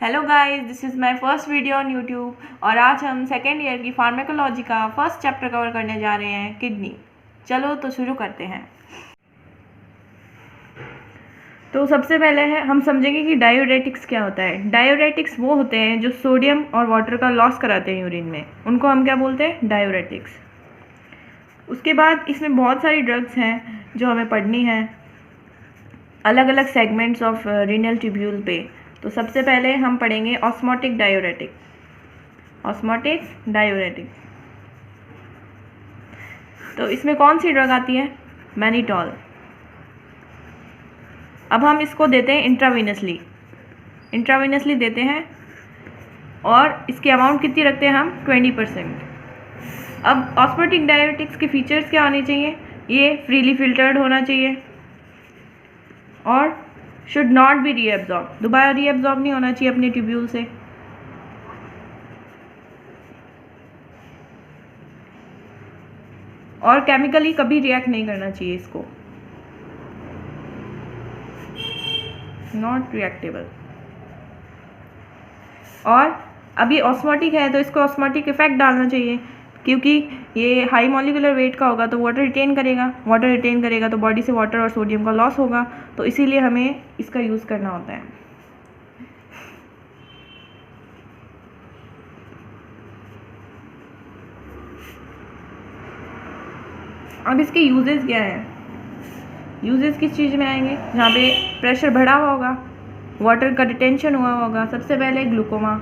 Hello guys, this is my first video on YouTube और आज हम सेकेंड ईयर की फार्मेकोलॉजी का फर्स्ट चैप्टर कवर करने जा रहे हैं, किडनी। चलो तो शुरू करते हैं। तो सबसे पहले हम समझेंगे कि डायूरेटिक्स क्या होता है। डायूरेटिक्स वो होते हैं जो सोडियम और वाटर का लॉस कराते हैं यूरिन में, उनको हम क्या बोलते हैं, डायूरेटिक्स। उसके बाद इसमें बहुत सारी ड्रग्स हैं जो हमें पढ़नी है, अलग अलग सेगमेंट्स ऑफ रीनल ट्यूब्यूल पे। तो सबसे पहले हम पढ़ेंगे ऑस्मोटिक डायूरेटिक। ऑस्मोटिक डायूरेटिक, तो इसमें कौन सी ड्रग आती है, मैनिटॉल। अब हम इसको देते हैं इंट्रावीनसली, इंट्रावीनसली देते हैं और इसकी अमाउंट कितनी रखते हैं हम, 20%। अब ऑस्मोटिक डायूरेटिक्स के फीचर्स क्या होने चाहिए, ये फ्रीली फिल्टर्ड होना चाहिए और शुड नॉट बी रीएब्जॉर्ब, दोबारा रीएब्जॉर्ब नहीं होना चाहिए अपने ट्यूब्यूल से। और केमिकली कभी रिएक्ट नहीं करना चाहिए इसको, नॉट रिएक्टेबल। और अब ये ऑस्मोटिक है तो इसको ऑस्मोटिक इफेक्ट डालना चाहिए, क्योंकि ये हाई मॉलिक्यूलर वेट का होगा तो वाटर रिटेन करेगा, वाटर रिटेन करेगा तो बॉडी से वाटर और सोडियम का लॉस होगा, तो इसीलिए हमें इसका यूज़ करना होता है। अब इसके यूजेस क्या है, यूजेस किस चीज़ में आएंगे, जहाँ पे प्रेशर बढ़ा हुआ होगा, वाटर का रिटेंशन हुआ होगा। सबसे पहले ग्लूकोमा,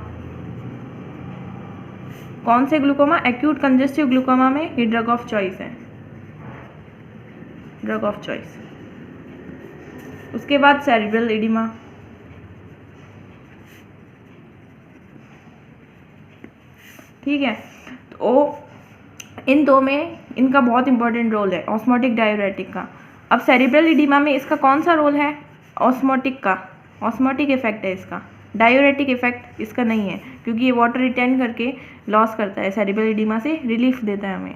कौन से ग्लूकोमा, एक्यूट कंजेस्टिव ग्लूकोमा में ये ड्रग ऑफ चॉइस है, ड्रग ऑफ चॉइस। उसके बाद सेरिब्रल एडिमा, ठीक है। तो इन दो में इनका बहुत इंपॉर्टेंट रोल है ऑस्मोटिक डायूरेटिक का। अब सेरिब्रल एडिमा में इसका कौन सा रोल है, ऑस्मोटिक का, ऑस्मोटिक इफेक्ट है इसका, डायूरेटिक इफेक्ट इसका नहीं है, क्योंकि ये वाटर रिटेन करके लॉस करता है, सेरिब्रल एडिमा से रिलीफ देता है हमें।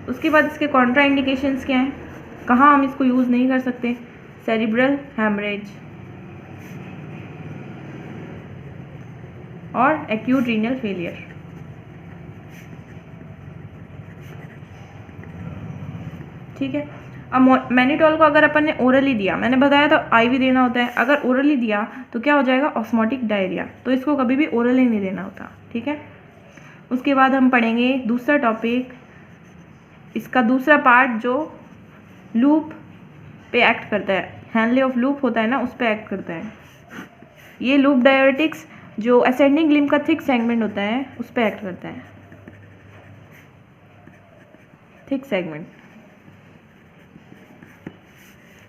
उसके बाद इसके कॉन्ट्रा इंडिकेशंस क्या हैं, कहाँ हम इसको यूज़ नहीं कर सकते, सेरिब्रल हैमरेज और एक्यूट रीनल फेलियर। ठीक है। अब मैनिटॉल को अगर अपन ने ओरली दिया, मैंने बताया था आईवी देना होता है, अगर ओरली दिया तो क्या हो जाएगा, ऑस्मोटिक डायरिया, तो इसको कभी भी ओरली नहीं देना होता, ठीक है। उसके बाद हम पढ़ेंगे दूसरा टॉपिक, इसका दूसरा पार्ट जो लूप पे एक्ट करता है, हैंडले ऑफ लूप होता है ना, उस पे एक्ट करता है। ये लूप डायूरेटिक्स जो असेंडिंग लिम्ब का थिक सेगमेंट होता है उस पे एक्ट करता है, थिक सेगमेंट,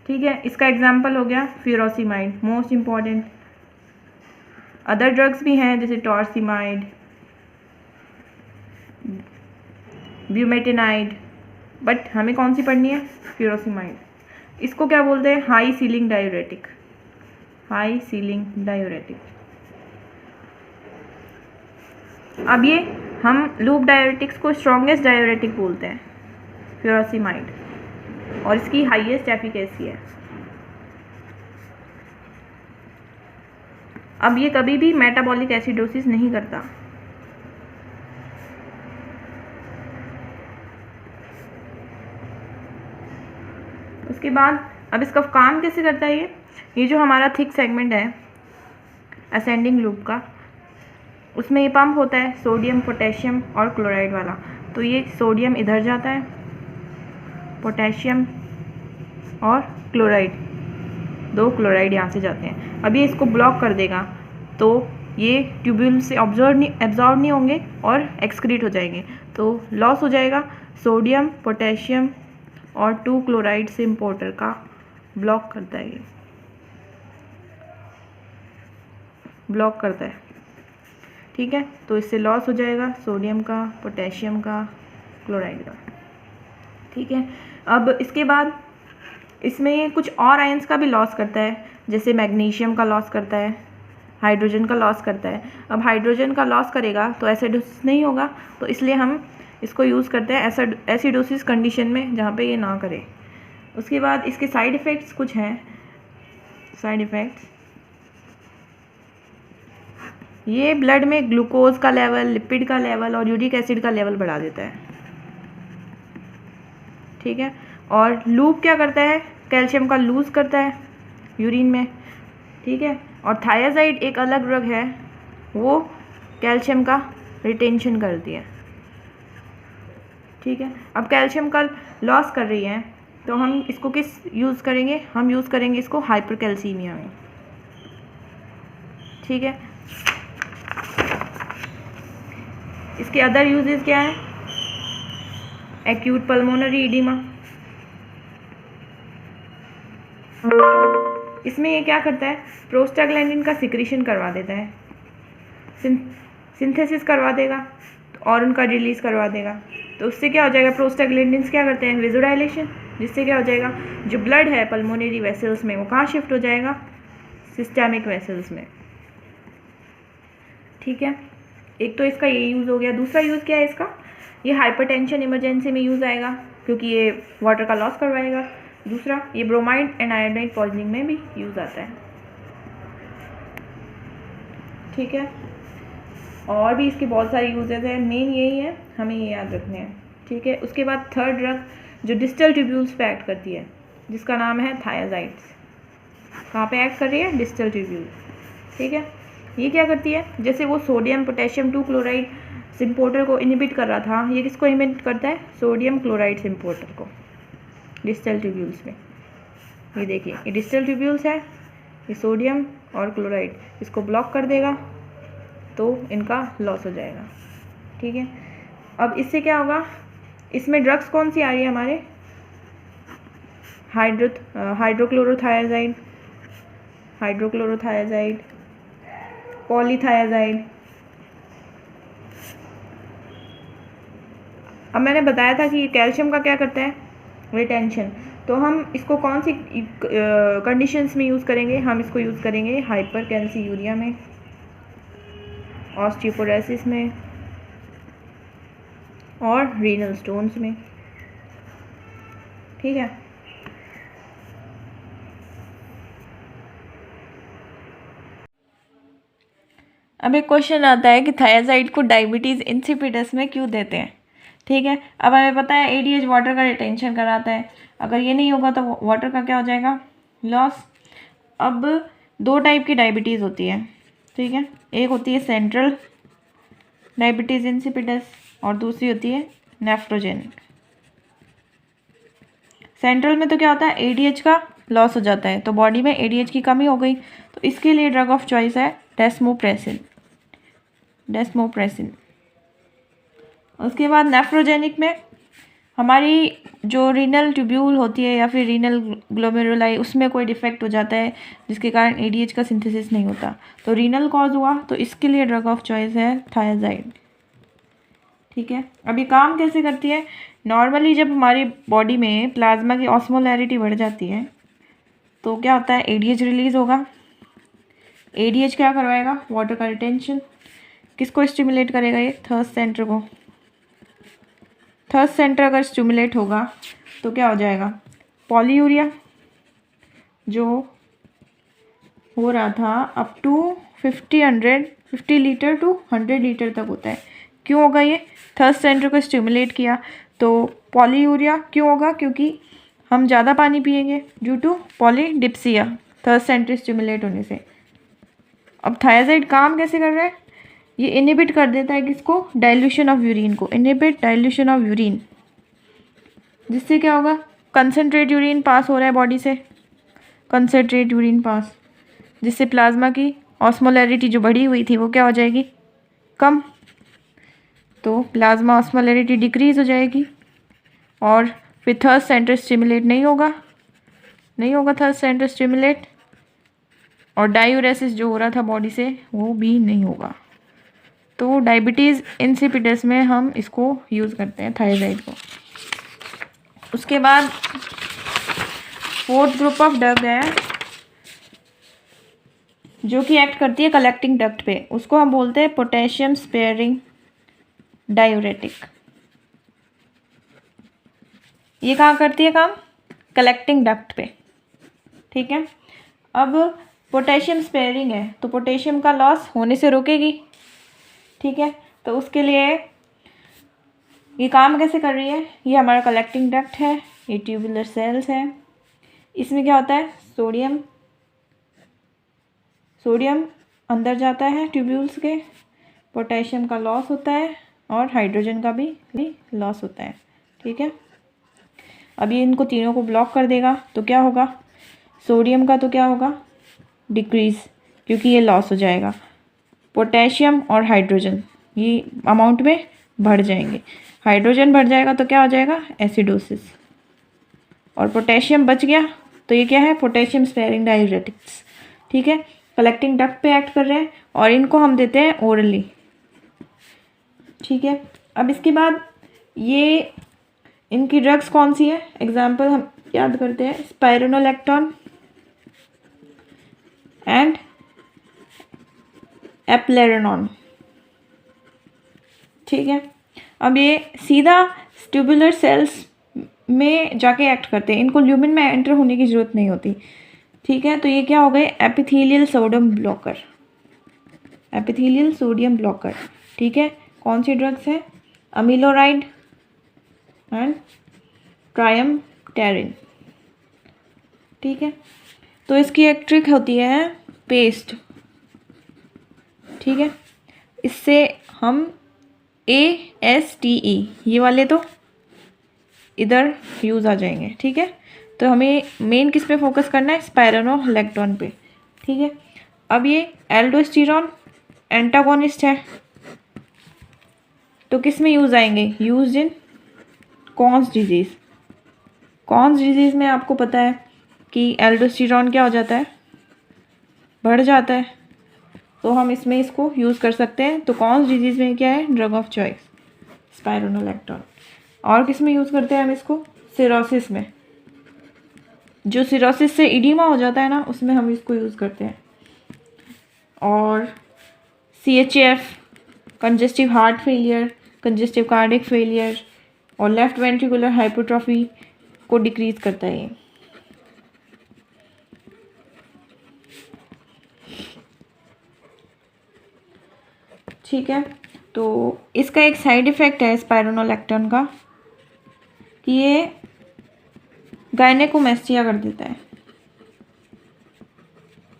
ठीक है। इसका एग्जाम्पल हो गया furosemide, most important. Other drugs भी हैं जैसे टॉर्सिमाइड, ब्यूमेटेनाइड, बट हमें कौन सी पढ़नी है, फ्यूरोसिमाइड। इसको क्या बोलते हैं, high ceiling diuretic, high ceiling diuretic. अब ये हम लूप डायूरेटिक्स को स्ट्रॉन्गेस्ट डायूरेटिक बोलते हैं, फ्यूरोसिमाइड, और इसकी हाईएस्ट एफिकेसी है। अब ये कभी भी मेटाबॉलिक एसिडोसिस नहीं करता। उसके बाद अब इसका काम कैसे करता है, ये जो हमारा थिक सेगमेंट है असेंडिंग लूप का, उसमें ये पंप होता है सोडियम पोटेशियम और क्लोराइड वाला, तो ये सोडियम इधर जाता है, पोटेशियम और क्लोराइड, दो क्लोराइड यहाँ से जाते हैं। अब ये इसको ब्लॉक कर देगा तो ये ट्यूब्यूल से एब्जॉर्ब नहीं होंगे और एक्सक्रीट हो जाएंगे, तो लॉस हो जाएगा सोडियम पोटेशियम और 2 क्लोराइड से इम्पोर्टर का ब्लॉक करता है, ये ब्लॉक करता है, ठीक है। तो इससे लॉस हो जाएगा सोडियम का, पोटेशियम का, क्लोराइड का, ठीक है। अब इसके बाद इसमें कुछ और आयंस का भी लॉस करता है, जैसे मैग्नीशियम का लॉस करता है, हाइड्रोजन का लॉस करता है। अब हाइड्रोजन का लॉस करेगा तो एसिडोसिस नहीं होगा, तो इसलिए हम इसको यूज़ करते हैं एसिडोसिस कंडीशन में, जहाँ पे ये ना करे। उसके बाद इसके साइड इफ़ेक्ट्स कुछ हैं, साइड इफ़ेक्ट्स, ये ब्लड में ग्लूकोज का लेवल, लिपिड का लेवल और यूरिक एसिड का लेवल बढ़ा देता है, ठीक है। और लूप क्या करता है, कैल्शियम का लूज़ करता है यूरिन में, ठीक है। और थायाजाइड एक अलग ड्रग है, वो कैल्शियम का रिटेंशन करती है, ठीक है। अब कैल्शियम का लॉस कर रही है तो हम इसको किस यूज़ करेंगे, हम यूज़ करेंगे इसको हाइपरकैल्सीमिया में, ठीक है। इसके अदर यूजेस क्या है, एक्यूट पल्मोनरी इडीमा, इसमें ये क्या करता है, प्रोस्टाग्लैंडिन का सिक्रीशन करवा देता है, सिंथेसिस करवा देगा और उनका रिलीज करवा देगा। तो उससे क्या हो जाएगा, प्रोस्टाग्लैंडिन्स क्या करते हैं, वेज़ोडाइलेशन, जिससे क्या हो जाएगा, जो ब्लड है पल्मोनरी वेसल्स में वो कहाँ शिफ्ट हो जाएगा, सिस्टेमिक वेसल्स में, ठीक है। एक तो इसका ये यूज़ हो गया। दूसरा यूज़ क्या है इसका, ये हाइपरटेंशन इमरजेंसी में यूज़ आएगा क्योंकि ये वाटर का लॉस करवाएगा। दूसरा, ये ब्रोमाइड एंड आयोडाइड पॉइजनिंग में भी यूज़ आता है, ठीक है। और भी इसके बहुत सारे यूजेस हैं, मेन यही है, हमें ये याद रखने हैं, ठीक है। उसके बाद थर्ड ड्रग जो डिस्टल ट्यूब्यूल्स पे एक्ट करती है, जिसका नाम है थायाजाइड्स। कहाँ पे एक्ट कर रही है, डिस्टल ट्यूब्यूल, ठीक है। ये क्या करती है, जैसे वो सोडियम पोटेशियम 2 क्लोराइड सिम्पोर्टर को इनहिबिट कर रहा था, ये किसको इनहिबिट करता है, सोडियम क्लोराइड सिम्पोर्टर को, डिस्टल ट्यूब्यूल्स में। ये देखिए, ये डिस्टल ट्यूब्यूल्स है, ये सोडियम और क्लोराइड इसको ब्लॉक कर देगा तो इनका लॉस हो जाएगा, ठीक है। अब इससे क्या होगा, इसमें ड्रग्स कौन सी आ रही है हमारे, हाइड्रोक्लोरोथायाजाइड, पॉलीथायाजाइड। अब मैंने बताया था कि कैल्शियम का क्या करता है, रिटेंशन। तो हम इसको कौन सी कंडीशंस में यूज़ करेंगे, हम इसको यूज़ करेंगे हाइपरकैल्सीयूरिया में, ऑस्टियोपोरोसिस में और रीनल स्टोन्स में, ठीक है। अब एक क्वेश्चन आता है कि थायाजाइड को डायबिटीज़ इंसिपिडस में क्यों देते हैं, ठीक है। अब हमें पता है एडीएच वाटर का रिटेंशन कराता है, अगर ये नहीं होगा तो वाटर का क्या हो जाएगा, लॉस। अब दो टाइप की डायबिटीज़ होती है, ठीक है। एक होती है सेंट्रल डायबिटीज़ इंसिपिडस और दूसरी होती है नेफ्रोजेनिक। सेंट्रल में तो क्या होता है, एडीएच का लॉस हो जाता है, तो बॉडी में एडीएच की कमी हो गई, तो इसके लिए ड्रग ऑफ चॉइस है डेस्मोप्रेसिन। उसके बाद नेफ्रोजेनिक में हमारी जो रीनल ट्यूब्यूल होती है या फिर रीनल ग्लोमेरुलाई, उसमें कोई डिफेक्ट हो जाता है जिसके कारण एडीएच का सिंथेसिस नहीं होता, तो रीनल कॉज हुआ, तो इसके लिए ड्रग ऑफ चॉइस है थायाजाइड, ठीक है। अभी काम कैसे करती है, नॉर्मली जब हमारी बॉडी में प्लाज्मा की ऑस्मोलैरिटी बढ़ जाती है तो क्या होता है, एडीएच रिलीज होगा। एडीएच क्या करवाएगा, वाटर का रिटेंशन। किसको स्टिमुलेट करेगा, ये थर्स्ट सेंटर को। थर्स्ट सेंटर अगर स्टिमुलेट होगा तो क्या हो जाएगा, पॉलीयूरिया जो हो रहा था up to 50 litre to 100 litre तक होता है, क्यों होगा, ये थर्स्ट सेंटर को स्टिमुलेट किया तो पॉलीयूरिया क्यों होगा, क्योंकि हम ज़्यादा पानी पिएंगे due to polydipsia, thirst centre stimulate होने से। अब थायाजाइड काम कैसे कर रहा है, ये इनहिबिट कर देता है किसको, डाइल्यूशन ऑफ यूरिन को, इनहिबिट डाइल्यूशन ऑफ यूरिन, जिससे क्या होगा, कंसनट्रेट यूरिन पास हो रहा है बॉडी से, कंसनट्रेट यूरिन पास, जिससे प्लाज्मा की ऑस्मोलैरिटी जो बढ़ी हुई थी वो क्या हो जाएगी, कम, तो प्लाज्मा ऑस्मोलैरिटी डिक्रीज हो जाएगी और फिर थर्स्ट सेंटर स्टिमुलेट नहीं होगा थर्स्ट सेंटर स्टिमुलेट, और डायूरेसिस जो हो रहा था बॉडी से वो भी नहीं होगा। तो डायबिटीज़ इंसिपिडस में हम इसको यूज़ करते हैं थायराइड को। उसके बाद फोर्थ ग्रुप ऑफ ड्रग है जो कि एक्ट करती है कलेक्टिंग डक्ट पे, उसको हम बोलते हैं पोटेशियम स्पेयरिंग डायूरेटिक। ये कहाँ करती है काम, कलेक्टिंग डक्ट पे, ठीक है। अब पोटेशियम स्पेयरिंग है तो पोटेशियम का लॉस होने से रोकेगी, ठीक है। तो उसके लिए ये काम कैसे कर रही है, ये हमारा कलेक्टिंग डक्ट है, ये ट्यूबुलर सेल्स है। इसमें क्या होता है, सोडियम अंदर जाता है ट्यूब्यूल्स के, पोटेशियम का लॉस होता है और हाइड्रोजन का भी लॉस होता है, ठीक है। अब ये इनको तीनों को ब्लॉक कर देगा तो क्या होगा, सोडियम का तो क्या होगा, डिक्रीज़, क्योंकि ये लॉस हो जाएगा। पोटेशियम और हाइड्रोजन ये अमाउंट में बढ़ जाएंगे, हाइड्रोजन बढ़ जाएगा तो क्या हो जाएगा, एसिडोसिस। और पोटेशियम बच गया तो ये क्या है, पोटेशियम स्पेयरिंग डायूरेटिक्स, ठीक है। कलेक्टिंग डक्ट पे एक्ट कर रहे हैं और इनको हम देते हैं ओरली, ठीक है। अब इसके बाद ये इनकी ड्रग्स कौन सी है, एग्जाम्पल हम याद करते हैं, स्पाइरोनोलैक्टोन एंड एप्लेरेनॉन, ठीक है। अब ये सीधा ट्यूबुलर सेल्स में जाके एक्ट करते हैं, इनको ल्यूमेन में एंटर होने की ज़रूरत नहीं होती, ठीक है। तो ये क्या हो गए, epithelial sodium blocker, epithelial sodium blocker, ठीक है। कौन सी ड्रग्स हैं, अमीलोराइड एंड ट्रायमटेरिन, ठीक है। तो इसकी एक ट्रिक होती है पेस्ट, ठीक है। इससे हम ASTE ये वाले तो इधर यूज़ आ जाएंगे, ठीक है। तो हमें मेन किस पे फोकस करना है, स्पाइरोनोलैक्टोन पे, ठीक है। अब ये एल्डोस्टेरॉन एंटागोनिस्ट है तो किस में यूज़ आएंगे, use in cons disease. Cons disease में आपको पता है कि एल्डोस्टेरॉन क्या हो जाता है, बढ़ जाता है, तो हम इसमें इसको यूज़ कर सकते हैं। तो कॉन्स डिजीज़ में क्या है, ड्रग ऑफ चॉइस स्पाइरोनोलैक्टोन। और किस में यूज़ करते हैं हम इसको, सिरोसिस में, जो सिरोसिस से इडीमा हो जाता है ना, उसमें हम इसको यूज़ करते हैं। और CHF congestive heart failure, congestive cardiac failure और लेफ्ट वेंट्रिकुलर हाइपोट्रोफी को डिक्रीज़ करता है ये, ठीक है। तो इसका एक साइड इफ़ेक्ट है स्पाइरोनोलैक्टोन का कि ये गायनेकोमेस्टिया कर देता है,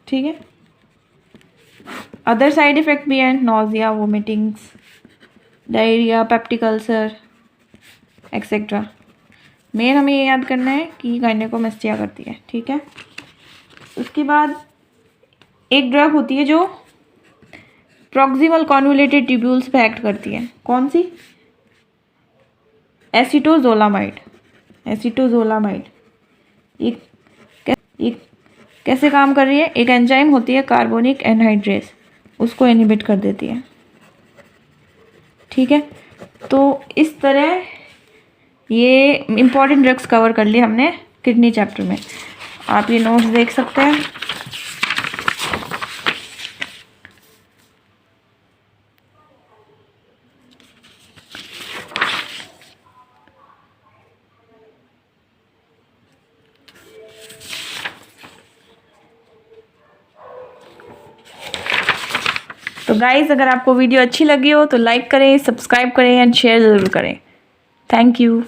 ठीक है। अदर साइड इफ़ेक्ट भी हैं, nausea, vomitings, diarrhoea, peptic ulcer etcetera. Main हमें ये याद करना है कि गायनेकोमेस्टिया करती है, ठीक है। उसके बाद एक ड्रग होती है जो प्रॉक्सिमल कॉन्वोल्यूटेड ट्यूब्यूल्स पे एक्ट करती है, कौन सी, एसीटोजोलामाइड, एसीटोजोलामाइड। ये कैसे काम कर रही है, एक एंजाइम होती है कार्बोनिक एनहाइड्रेस, उसको इनहिबिट कर देती है, ठीक है। तो इस तरह ये इम्पॉर्टेंट ड्रग्स कवर कर लिए हमने किडनी चैप्टर में, आप ये नोट्स देख सकते हैं। तो गाइज़, अगर आपको वीडियो अच्छी लगी हो तो लाइक करें, सब्सक्राइब करें एंड शेयर ज़रूर करें। Thank you.